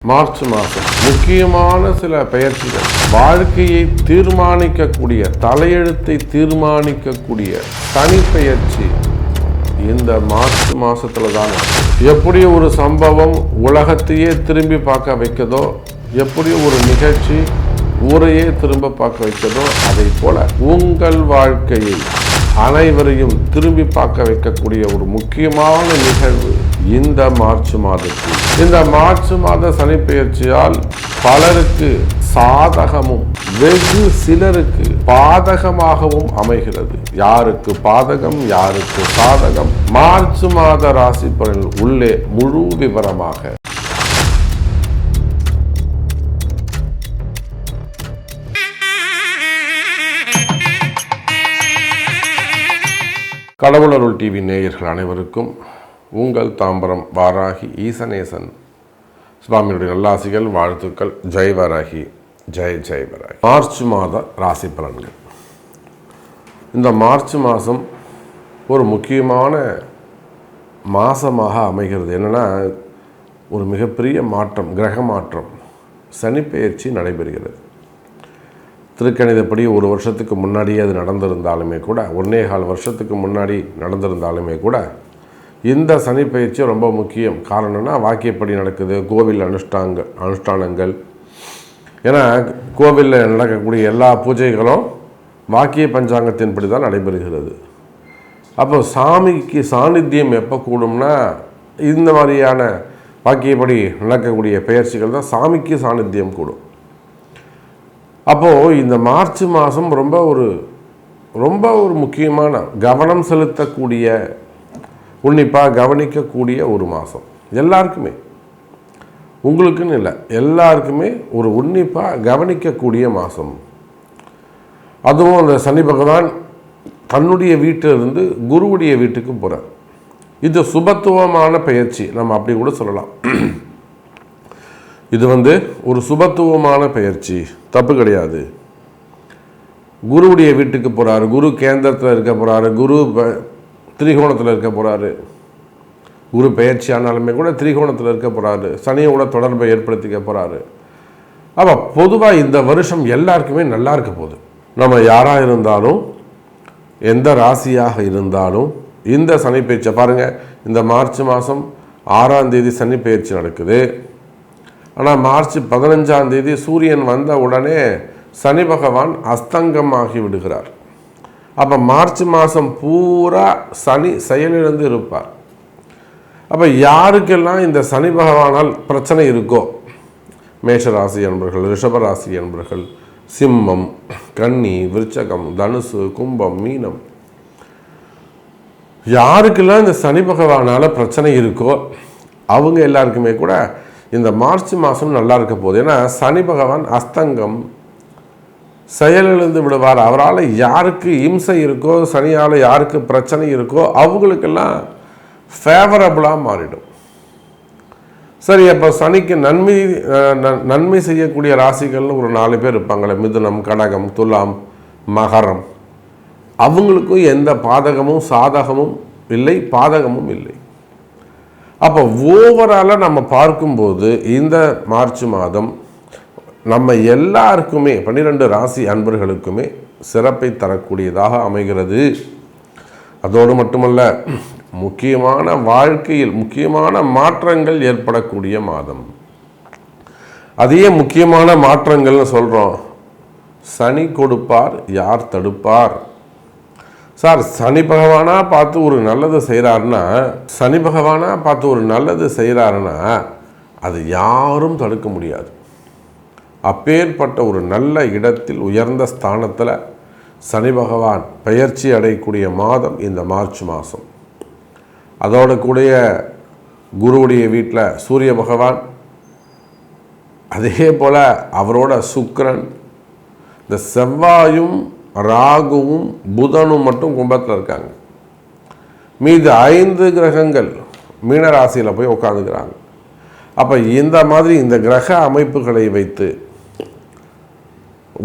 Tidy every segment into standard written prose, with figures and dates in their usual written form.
March மாதம் முக்கியமான சில பெயர்ச்சிகள், வாழ்க்கையை தீர்மானிக்கக்கூடிய, தலையெழுத்தை தீர்மானிக்கக்கூடிய சனி பெயர்ச்சி இந்த மார்ச் மாதத்தில் தான். எப்படி ஒரு சம்பவம் உலகத்தையே திரும்பி பார்க்க வைக்கதோ, எப்படி ஒரு நிகழ்ச்சி ஊரையே திரும்ப பார்க்க வைக்கதோ, அதை போல உங்கள் வாழ்க்கையை அனைவரையும் திரும்பி பார்க்க வைக்கக்கூடிய ஒரு முக்கியமான நிகழ்வு இந்த மார்ச் மாதத்தில். இந்த மார்ச் மாத சனிப்பெயர்ச்சியால் பலருக்கு சாதகமும் வெகு சிலருக்கு பாதகமாகவும் அமைகிறது. யாருக்கு பாதகம், யாருக்கு சாதகம், மார்ச் மாத ராசி பலன் உள்ளே முழு விவரமாக கடவுளருள் டிவி நேயர்கள் அனைவருக்கும் உங்கள் தாம்பரம் வாராகி ஈசனேசன் சுவாமியுடைய நல்லாசிகள், வாழ்த்துக்கள். ஜெய் வாராகி, ஜெய் ஜெய் வாராகி. மார்ச் மாத ராசி பலன்கள். இந்த மார்ச் மாதம் ஒரு முக்கியமான மாதமாக அமைகிறது. என்னென்னா, ஒரு மிகப்பெரிய மாற்றம், கிரக மாற்றம், சனிப்பெயர்ச்சி நடைபெறுகிறது. திருக்கணிதப்படி ஒரு வருஷத்துக்கு முன்னாடியே அது நடந்திருந்தாலுமே கூட, 1.25 வருஷத்துக்கு முன்னாடி நடந்திருந்தாலுமே கூட, இந்த சனி பயிற்சி ரொம்ப முக்கியம். காரணம்னா, வாக்கியப்படி நடக்குது, கோவில் அனுஷ்டானங்கள். ஏன்னா கோவிலில் நடக்கக்கூடிய எல்லா பூஜைகளும் வாக்கிய பஞ்சாங்கத்தின்படி தான் நடைபெறுகிறது. அப்போ சாமிக்கு சாநித்தியம் எப்போ கூடும்னா, இந்த மாதிரியான வாக்கியப்படி நடக்கக்கூடிய பெயர்ச்சிகள் தான் சாமிக்கு சாநித்தியம் கூடும். அப்போது இந்த மார்ச் மாதம் ரொம்ப ஒரு முக்கியமான, கவனம் செலுத்தக்கூடிய, உன்னிப்பாக கவனிக்கக்கூடிய ஒரு மாதம். எல்லாருக்குமே, உங்களுக்குன்னு இல்லை, எல்லாருக்குமே ஒரு உன்னிப்பாக கவனிக்கக்கூடிய மாதம். அதுவும் அந்த சனி பகவான் தன்னுடைய வீட்டிலிருந்து குருவுடைய வீட்டுக்கு போகிறார். இது சுபத்துவமான பெயர்ச்சி, நம்ம அப்படி கூட சொல்லலாம். இது ஒரு சுபத்துவமான பெயர்ச்சி, தப்பு கிடையாது. குருவுடைய வீட்டுக்கு போகிறாரு, குரு கேந்திரத்தில் இருக்க போகிறாரு, குரு திரிகோணத்தில் இருக்க போகிறாரு. குரு பெயர்ச்சி ஆனாலுமே கூட திரிகோணத்தில் இருக்க போகிறாரு, சனியோட தொடர்பை ஏற்படுத்திக்க போகிறாரு. அப்போ பொதுவாக இந்த வருஷம் எல்லாருக்குமே நல்லா இருக்க போகுது. நம்ம யாராக இருந்தாலும், எந்த ராசியாக இருந்தாலும், இந்த சனி பயிற்சியை பாருங்கள். இந்த மார்ச் மாதம் 6ஆம் தேதி சனி பயிற்சி நடக்குது. ஆனால் மார்ச் 15ஆம் தேதி சூரியன் வந்த உடனே சனி பகவான் அஸ்தங்கமாகி விடுகிறார். அப்போ மார்ச் மாதம் பூரா சனி செயலிழந்து இருப்பார். அப்போ யாருக்கெல்லாம் இந்த சனி பகவானால் பிரச்சனை இருக்கோ, மேஷராசி என்பர்கள், ரிஷபராசி என்பர்கள், சிம்மம், கன்னி, விருச்சகம், தனுசு, கும்பம், மீனம், யாருக்கெல்லாம் இந்த சனி பகவானால் பிரச்சனை இருக்கோ அவங்க எல்லாருக்குமே கூட இந்த மார்ச் மாதம் நல்லா இருக்க போகுது. ஏன்னா சனி பகவான் அஸ்தங்கம், செயலிழந்து விடுவார். அவரால் யாருக்கு இம்சை இருக்கோ, சனியால் யாருக்கு பிரச்சனை இருக்கோ அவங்களுக்கெல்லாம் ஃபேவரபுளாக மாறிடும். சரி, அப்போ சனிக்கு நன்மை செய்யக்கூடிய ராசிகள்னு ஒரு 4 பேர் இருப்பாங்களே, மிதுனம், கடகம், துலாம், மகரம். அவங்களுக்கும் எந்த பாதகமும் சாதகமும் இல்லை, பாதகமும் இல்லை. அப்போ ஓவராலாக நம்ம பார்க்கும்போது இந்த மார்ச் மாதம் நம்ம எல்லாருக்குமே, 12 ராசி அன்பர்களுக்குமே சிறப்பை தரக்கூடியதாக அமைகிறது. அதோடு மட்டுமல்ல, முக்கியமான வாழ்க்கையில் முக்கியமான மாற்றங்கள் ஏற்படக்கூடிய மாதம். அதே முக்கியமான மாற்றங்கள்னு சொல்கிறோம். சனி கொடுப்பார், யார் தடுப்பார்? சார், சனி பகவானாக பார்த்து ஒரு நல்லது செய்கிறாருன்னா அது யாரும் தடுக்க முடியாது. அப்பேற்பட்ட ஒரு நல்ல இடத்தில், உயர்ந்த ஸ்தானத்தில் சனி பகவான் பெயர்ச்சி அடையக்கூடிய மாதம் இந்த மார்ச் மாதம். அதோடு கூடிய குருவுடைய வீட்டில் சூரிய பகவான், அதே போல் அவரோட சுக்கிரன், இந்த செவ்வாயும் ராகுவும் புதனும் மட்டும் கும்பத்தில் இருக்காங்க. மீது 5 கிரகங்கள் மீனராசியில் போய் உட்காந்துக்கிறாங்க. அப்போ இந்த மாதிரி இந்த கிரக அமைப்புகளை வைத்து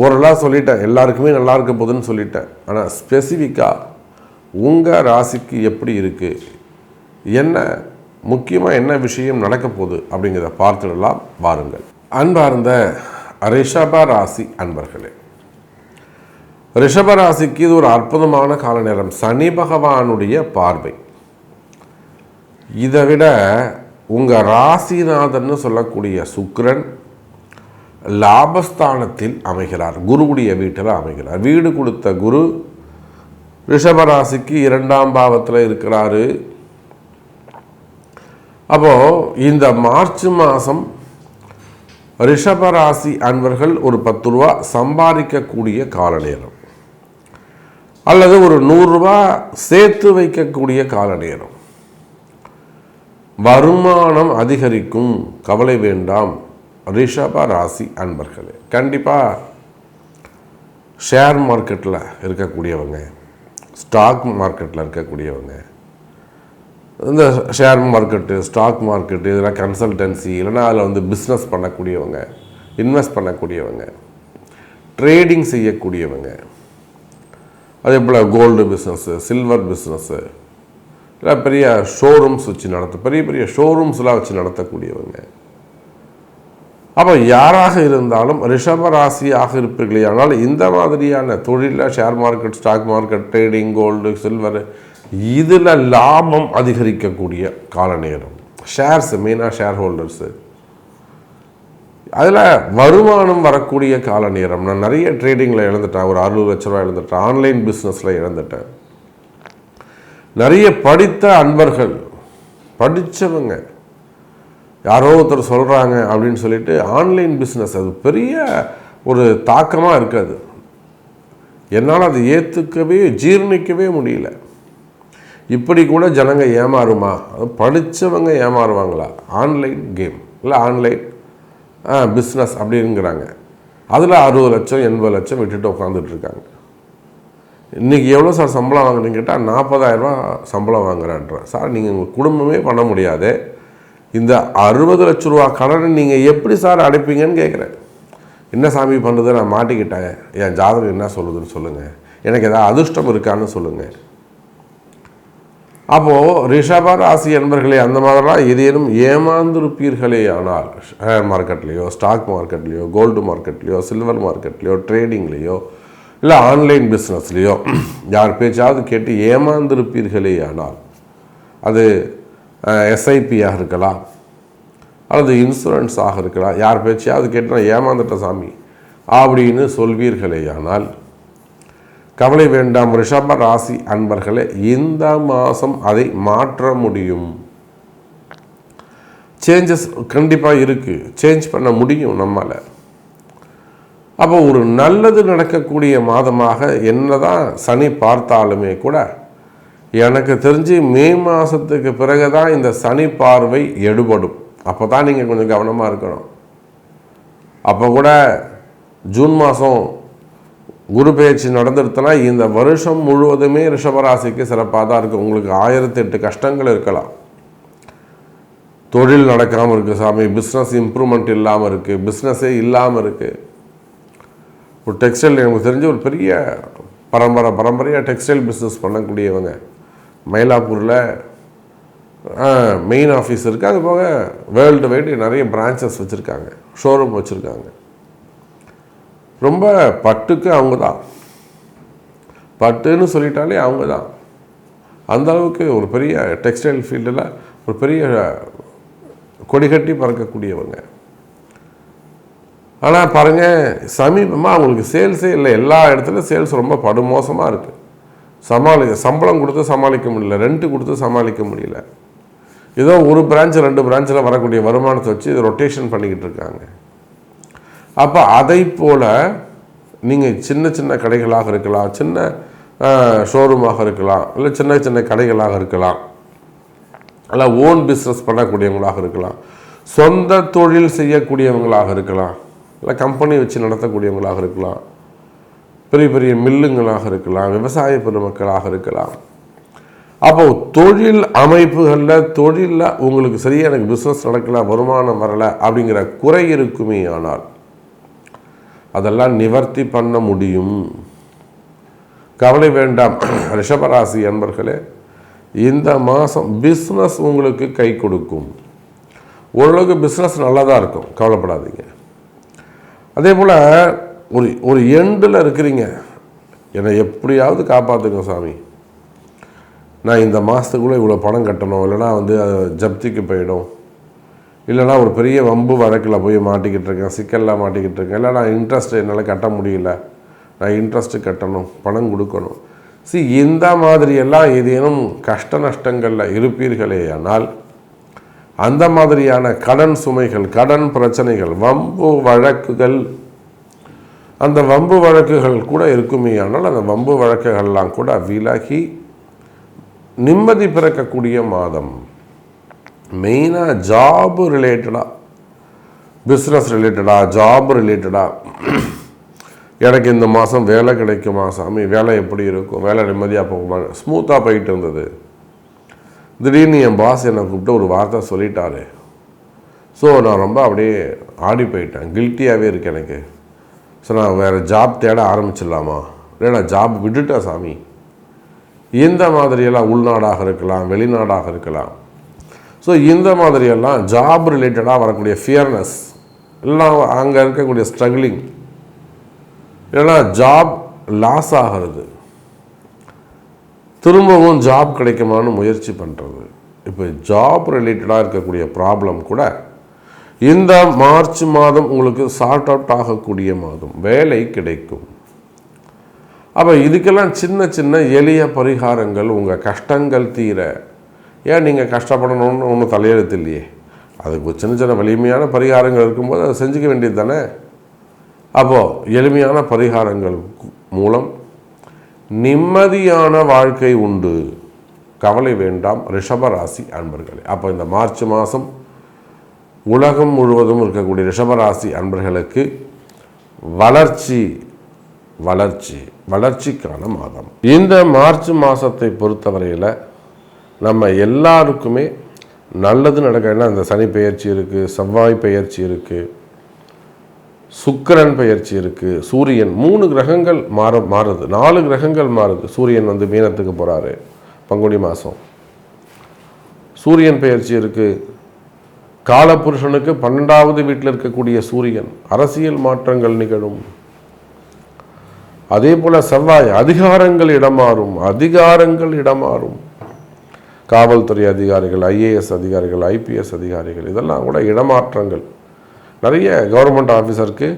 ஓரளவு சொல்லிட்டேன், எல்லாருக்குமே நல்லா இருக்க போகுதுன்னு சொல்லிட்டேன். ஆனால் ஸ்பெசிஃபிக்காக உங்கள் ராசிக்கு எப்படி இருக்குது, என்ன முக்கியமாக என்ன விஷயம் நடக்க போகுது அப்படிங்கிறத பார்த்துடலாம் வாருங்கள். அன்பார்ந்த ரிஷப ராசி அன்பர்களே, ரிஷப ராசிக்கு இது ஒரு அற்புதமான கால நேரம். சனி பகவானுடைய பார்வை. இதை விட உங்கள் ராசிநாதன்னு சொல்லக்கூடிய சுக்கிரன் லாபஸ்தானத்தில் அமைகிறார், குருவுடைய வீட்டில் அமைகிறார். வீடு கொடுத்த குரு ரிஷபராசிக்கு 2ஆம் பாவத்தில் இருக்கிறாரு. அப்போது இந்த மார்ச் மாதம் ரிஷபராசி அன்பர்கள் ஒரு 10 ரூபா சம்பாதிக்கக்கூடிய கால நேரம், அல்லது ஒரு 100 ரூபா சேர்த்து வைக்கக்கூடிய கால நேரம். வருமானம் அதிகரிக்கும், கவலை வேண்டாம் ரிஷப ராசி அன்பர்களே. கண்டிப்பாக ஷேர் மார்க்கெட்டில் இருக்கக்கூடியவங்க, ஸ்டாக் மார்க்கெட்டில் இருக்கக்கூடியவங்க, இந்த ஷேர் மார்க்கெட்டு, ஸ்டாக் மார்க்கெட்டு, இதெல்லாம் கன்சல்டன்சி, இல்லைன்னா அதில் பிஸ்னஸ் பண்ணக்கூடியவங்க, இன்வெஸ்ட் பண்ணக்கூடியவங்க, ட்ரேடிங் செய்யக்கூடியவங்க, அதே போல் கோல்டு பிஸ்னஸ்ஸு, சில்வர் பிஸ்னஸ்ஸு, இல்லை பெரிய ஷோரூம்ஸ் வச்சு பெரிய பெரிய ஷோரூம்ஸ்லாம் வச்சு நடத்தக்கூடியவங்க. அப்போ யாராக இருந்தாலும் ரிஷப ராசியாக இருப்பீர்களே, ஆனால் இந்த மாதிரியான தொழிலில் share market, stock market, trading, gold, silver, இதில் லாபம் அதிகரிக்கக்கூடிய கால நேரம். ஷேர்ஸ், மெயினாக ஷேர் ஹோல்டர்ஸு, அதில் வருமானம் வரக்கூடிய கால நேரம். நான் நிறைய ட்ரேடிங்கில் இழந்துட்டேன், ஒரு 60 லட்ச ரூபா இழந்துட்டேன், ஆன்லைன் பிஸ்னஸில் இழந்துட்டேன். நிறைய படித்த அன்பர்கள், படித்தவங்க, யாரோ ஒருத்தர் சொல்கிறாங்க அப்படின்னு சொல்லிட்டு ஆன்லைன் பிஸ்னஸ் அது பெரிய ஒரு தாக்கமாக இருக்காது. என்னால் அதை ஏற்றுக்கவே ஜீர்ணிக்கவே முடியல. இப்படி கூட ஜனங்க ஏமாறுமா? அது படித்தவங்க ஏமாறுவாங்களா? ஆன்லைன் கேம் இல்லை ஆன்லைன் பிஸ்னஸ் அப்படிங்கிறாங்க. அதில் 60 லட்சம் 80 லட்சம் விட்டுட்டு உட்காந்துட்ருக்காங்க. இன்றைக்கி எவ்வளோ சார் சம்பளம் வாங்குறீங்கன்னு கேட்டால் 40,000 ரூபா சம்பளம் வாங்குறேன்றேன். சார் நீங்கள் உங்கள் குடும்பமே பண்ண முடியாது, இந்த 60 லட்ச ரூபா கடனை நீங்கள் எப்படி சார் அடைப்பீங்கன்னு கேட்குறேன். என்ன சாமி பண்ணுறது, நான் மாட்டிக்கிட்டேன், என் ஜாதகம் என்ன சொல்லுதுன்னு சொல்லுங்கள், எனக்கு ஏதாவது அதிர்ஷ்டம் இருக்கான்னு சொல்லுங்கள். அப்போது ரிஷப ராசி என்பர்களே, அந்த மாதிரிலாம் ஏதேனும் ஏமாந்திருப்பீர்களே ஆனால் ஷேர் மார்க்கெட்லேயோ, ஸ்டாக் மார்க்கெட்லேயோ, கோல்டு மார்க்கெட்லேயோ, சில்வர் மார்க்கெட்லேயோ, ட்ரேடிங்லேயோ, இல்லை ஆன்லைன் பிஸ்னஸ்லேயோ யார் பேச்சாவது கேட்டு ஏமாந்திருப்பீர்களே ஆனால், அது எஸ்ஐபியாக இருக்கலாம், அல்லது இன்சூரன்ஸாக இருக்கலாம், யார் பேச்சையாவது கேட்டு நான் ஏமாந்துட்ட சாமி அப்படின்னு சொல்வீர்களே ஆனால், கவலை வேண்டாம் ரிஷப ராசி அன்பர்களே, இந்த மாதம் அதை மாற்ற முடியும். சேஞ்சஸ் கண்டிப்பாக இருக்குது, சேஞ்ச் பண்ண முடியும் நம்மால். அப்போ ஒரு நல்லது நடக்கக்கூடிய மாதமாக என்னதான் சனி பார்த்தாலுமே கூட, எனக்கு தெரிஞ்சு மே மாதத்துக்கு பிறகு தான் இந்த சனி பார்வை எடுபடும். அப்போ தான் நீங்கள் கொஞ்சம் கவனமாக இருக்கணும். அப்போ கூட ஜூன் மாதம் குரு பெயர்ச்சி நடந்துடுத்துனா இந்த வருஷம் முழுவதுமே ரிஷபராசிக்கு சிறப்பாக தான் இருக்குது. உங்களுக்கு 1008 கஷ்டங்கள் இருக்கலாம். தொழில் நடக்காமல் இருக்குது சாமி, பிஸ்னஸ் இம்ப்ரூவ்மெண்ட் இல்லாமல் இருக்குது, பிஸ்னஸே இல்லாமல் இருக்குது. ஒரு டெக்ஸ்டைல் எனக்கு தெரிஞ்ச ஒரு பெரிய பரம்பரையாக டெக்ஸ்டைல் பிஸ்னஸ் பண்ணக்கூடியவங்க மயிலாப்பூரில் மெயின் ஆஃபீஸ் இருக்குது. அது போக வேர்ல்டு வைடு நிறைய பிரான்ச்சஸ் வச்சுருக்காங்க, ஷோரூம் வச்சுருக்காங்க. ரொம்ப பட்டுக்கு அவங்க தான், பட்டுன்னு சொல்லிட்டாலே அவங்க தான். அந்த அளவுக்கு ஒரு பெரிய டெக்ஸ்டைல் ஃபீல்டில் ஒரு பெரிய கொடிகட்டி பறக்கக்கூடியவங்க. ஆனால் பாருங்கள், சமீபமாக அவங்களுக்கு சேல்ஸே இல்லை. எல்லா இடத்துலையும் சேல்ஸ் ரொம்ப படுமோசமாக இருக்குது. சம்பளம் கொடுத்து சமாளிக்க முடியல, ரெண்ட்டு கொடுத்து சமாளிக்க முடியல. ஏதோ ஒரு பிரான்ச் 2 பிரான்ச்சில் வரக்கூடிய வருமானத்தை வச்சு இதை ரொட்டேஷன் பண்ணிக்கிட்டு இருக்காங்க. அப்போ அதை போல் நீங்கள் சின்ன சின்ன கடைகளாக இருக்கலாம், சின்ன ஷோரூமாக இருக்கலாம், இல்லை சின்ன சின்ன கடைகளாக இருக்கலாம், இல்லை ஓன் பிஸ்னஸ் பண்ணக்கூடியவங்களாக இருக்கலாம், சொந்த தொழில் செய்யக்கூடியவங்களாக இருக்கலாம், இல்லை கம்பெனி வச்சு நடத்தக்கூடியவங்களாக இருக்கலாம், பெரிய பெரிய மில்லுங்களாக இருக்கலாம், விவசாய பெருமக்களாக இருக்கலாம். அப்போ தொழில் அமைப்புகளில் தொழிலில் உங்களுக்கு சரியாக எனக்கு பிஸ்னஸ் நடக்கலை, வருமானம் வரலை அப்படிங்கிற குறை இருக்குமே ஆனால் அதெல்லாம் நிவர்த்தி பண்ண முடியும். கவலை வேண்டாம் ரிஷபராசி அன்பர்களே. இந்த மாதம் பிஸ்னஸ் உங்களுக்கு கை கொடுக்கும். ஓரளவுக்கு பிஸ்னஸ் நல்லா தான் இருக்கும், கவலைப்படாதீங்க. அதே போல் ஒரு எண்டில் இருக்கிறீங்க, என்னை எப்படியாவது காப்பாற்றுங்க சாமி, நான் இந்த மாதத்துக்குள்ளே இவ்வளோ பணம் கட்டணும், இல்லைனா அது ஜப்திக்கு போயிடும், இல்லைனா ஒரு பெரிய வம்பு வழக்கில் போய் மாட்டிக்கிட்டு இருக்கேன், சிக்கலில் மாட்டிக்கிட்டு இருக்கேன், இல்லை நான் இன்ட்ரெஸ்ட் என்னால் கட்ட முடியல, நான் இன்ட்ரெஸ்ட்டு கட்டணும், பணம் கொடுக்கணும். இந்த மாதிரியெல்லாம் ஏதேனும் கஷ்ட நஷ்டங்களில் இருப்பீர்களே ஆனால் அந்த மாதிரியான கடன் சுமைகள், கடன் பிரச்சனைகள், வம்பு வழக்குகள், அந்த வம்பு வழக்குகள் கூட இருக்குமே ஆனால் அந்த வம்பு வழக்குகள்லாம் கூட விலகி நிம்மதி பிறக்கக்கூடிய மாதம். மெயினாக ஜாபு ரிலேட்டடாக, பிஸ்னஸ் ரிலேட்டடாக, ஜாப் ரிலேட்டடாக, எனக்கு இந்த மாதம் வேலை கிடைக்குமா சாமி, வேலை எப்படி இருக்கும், வேலை நிம்மதியாக போகுமா, ஸ்மூத்தாக போயிட்டு இருந்தது, திடீர்னு என் பாஸ் என்னை கூப்பிட்டு ஒரு வார்த்தை சொல்லிட்டாரு, ஸோ நான் ரொம்ப அப்படியே ஆடி போயிட்டேன், கில்ட்டியாகவே இருக்கேன் எனக்கு, ஸோ நான் வேறு ஜாப் தேட ஆரம்பிச்சிடலாமா, இல்லை நான் ஜாப் விட்டுட்டேன் சாமி. இந்த மாதிரியெல்லாம் உள்நாடாக இருக்கலாம், வெளிநாடாக இருக்கலாம். ஸோ இந்த மாதிரியெல்லாம் ஜாப் ரிலேட்டடாக வரக்கூடிய ஃபியர்னஸ், எல்லாம் அங்கே இருக்கக்கூடிய ஸ்ட்ரகிளிங், இல்லைன்னா ஜாப் லாஸ் ஆகிறது, திரும்பவும் ஜாப் கிடைக்குமான்னு முயற்சி பண்ணுறது, இப்போ ஜாப் ரிலேட்டடாக இருக்கக்கூடிய ப்ராப்ளம் கூட இந்த மார்ச் மாதம் உங்களுக்கு சார்ட் அவுட் ஆகக்கூடிய மாதம், வேலை கிடைக்கும். அப்போ இதுக்கெல்லாம் சின்ன சின்ன எளிய பரிகாரங்கள், உங்கள் கஷ்டங்கள் தீர, ஏன் நீங்கள் கஷ்டப்படணும்னு ஒன்றும் தலையெழுத்து இல்லையே, அதுக்கு சின்ன சின்ன வலிமையான பரிகாரங்கள் இருக்கும்போது அதை செஞ்சுக்க வேண்டியது தானே. அப்போது எளிமையான பரிகாரங்கள் மூலம் நிம்மதியான வாழ்க்கை உண்டு, கவலை வேண்டாம் ரிஷபராசி அன்பர்களே. அப்போ இந்த மார்ச் மாதம் உலகம் முழுவதும் இருக்கக்கூடிய ரிஷபராசி அன்பர்களுக்கு வளர்ச்சி வளர்ச்சி வளர்ச்சிக்கான மாதம். இந்த மார்ச் மாதத்தை பொறுத்தவரையில் நம்ம எல்லாருக்குமே நல்லது நடக்கணும்னா, இந்த சனி பெயர்ச்சி இருக்குது, செவ்வாய் பெயர்ச்சி இருக்குது, சுக்கிரன் பெயர்ச்சி இருக்குது, சூரியன், 3 கிரகங்கள் மாறுது, 4 கிரகங்கள் மாறுது. சூரியன் மீனத்துக்கு போகிறாரு பங்குனி மாதம், சூரியன் பெயர்ச்சி இருக்குது. காலபுருஷனுக்கு 12வது வீட்டில் இருக்கக்கூடிய சூரியன், அரசியல் மாற்றங்கள் நிகழும். அதே போல் செவ்வாய், அதிகாரங்கள் இடமாறும். காவல்துறை அதிகாரிகள், ஐஏஎஸ் அதிகாரிகள், ஐபிஎஸ் அதிகாரிகள், இதெல்லாம் கூட இடமாற்றங்கள். நிறைய கவர்மெண்ட் ஆஃபீஸருக்கு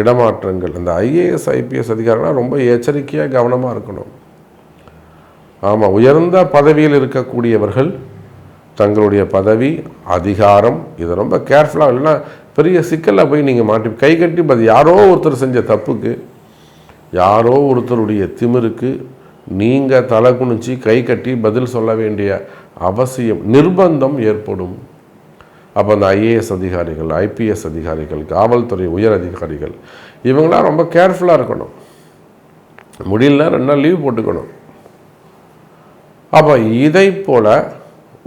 இடமாற்றங்கள். அந்த ஐஏஎஸ் ஐபிஎஸ் அதிகாரிகள்லாம் ரொம்ப எச்சரிக்கையாக கவனமாக இருக்கணும். ஆமாம், உயர்ந்த பதவியில் இருக்கக்கூடியவர்கள் தங்களுடைய பதவி, அதிகாரம், இதை ரொம்ப கேர்ஃபுல்லாக, இல்லைன்னா பெரிய சிக்கலில் போய் நீங்கள் மாட்டி கை கட்டி, யாரோ ஒருத்தர் செஞ்ச தப்புக்கு, யாரோ ஒருத்தருடைய திமிருக்கு நீங்கள் தலை குனிச்சு கை கட்டி பதில் சொல்ல வேண்டிய அவசியம், நிர்பந்தம் ஏற்படும். அப்போ அந்த ஐஏஎஸ் அதிகாரிகள், ஐபிஎஸ் அதிகாரிகள், காவல்துறை உயர் அதிகாரிகள், இவங்களாம் ரொம்ப கேர்ஃபுல்லாக இருக்கணும். முடியலனா 2 நாள் லீவ் போட்டுக்கணும். அப்போ இதை போல்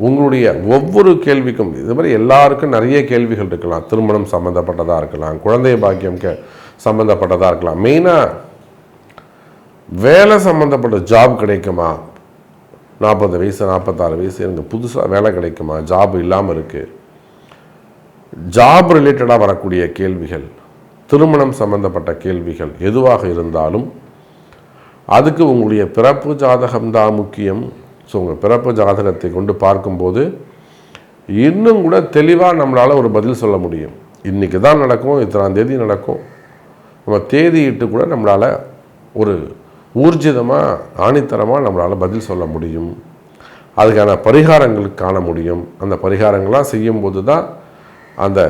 உங்களுடைய ஒவ்வொரு கேள்விக்கும், இது மாதிரி எல்லாருக்கும் நிறைய கேள்விகள் இருக்கலாம். திருமணம் சம்மந்தப்பட்டதாக இருக்கலாம், குழந்தை பாக்கியம் சம்மந்தப்பட்டதாக இருக்கலாம், மெயினாக வேலை சம்மந்தப்பட்ட ஜாப் கிடைக்குமா, 40 வயசு 46 வயசு எனக்கு புதுசாக வேலை கிடைக்குமா, ஜாப் இல்லாமல் இருக்குது, ஜாப் ரிலேட்டடாக வரக்கூடிய கேள்விகள், திருமணம் சம்மந்தப்பட்ட கேள்விகள் எதுவாக இருந்தாலும் அதுக்கு உங்களுடைய பிறப்பு ஜாதகம்தான் முக்கியம். ஸோ உங்கள் பிறப்பு ஜாதகத்தை கொண்டு பார்க்கும்போது இன்னும் கூட தெளிவாக நம்மளால் ஒரு பதில் சொல்ல முடியும். இன்றைக்கி தான் நடக்கும், இத்தனாம் தேதி நடக்கும், நம்ம தேதியிட்டு கூட நம்மளால் ஒரு ஊர்ஜிதமாக ஆணித்தரமாக நம்மளால் பதில் சொல்ல முடியும். அதுக்கான பரிகாரங்கள் காண முடியும். அந்த பரிகாரங்கள்லாம் செய்யும்போது தான் அந்த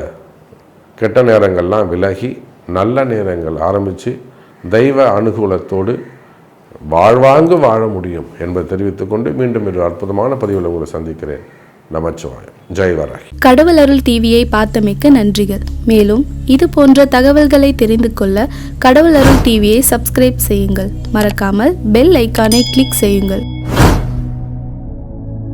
கெட்ட நேரங்கள்லாம் விலகி நல்ல நேரங்கள் ஆரம்பித்து தெய்வ அனுகூலத்தோடு வாழ்வாங்கு வாழ முடியும் என்பதை தெரிவித்துக்கொண்டு மீண்டும் ஒரு அற்புதமான பதிவில் உங்களை சந்திக்கிறேன். நமச்சிவாயம். ஜெய் வராகி. கடவுள் அருள் டிவியை பார்த்தமைக்க நன்றிகள். மேலும் இது போன்ற தகவல்களை தெரிந்து கொள்ள கடவுள் அருள் டிவியை சப்ஸ்கிரைப் செய்யுங்கள். மறக்காமல் பெல் ஐக்கானை கிளிக் செய்யுங்கள்.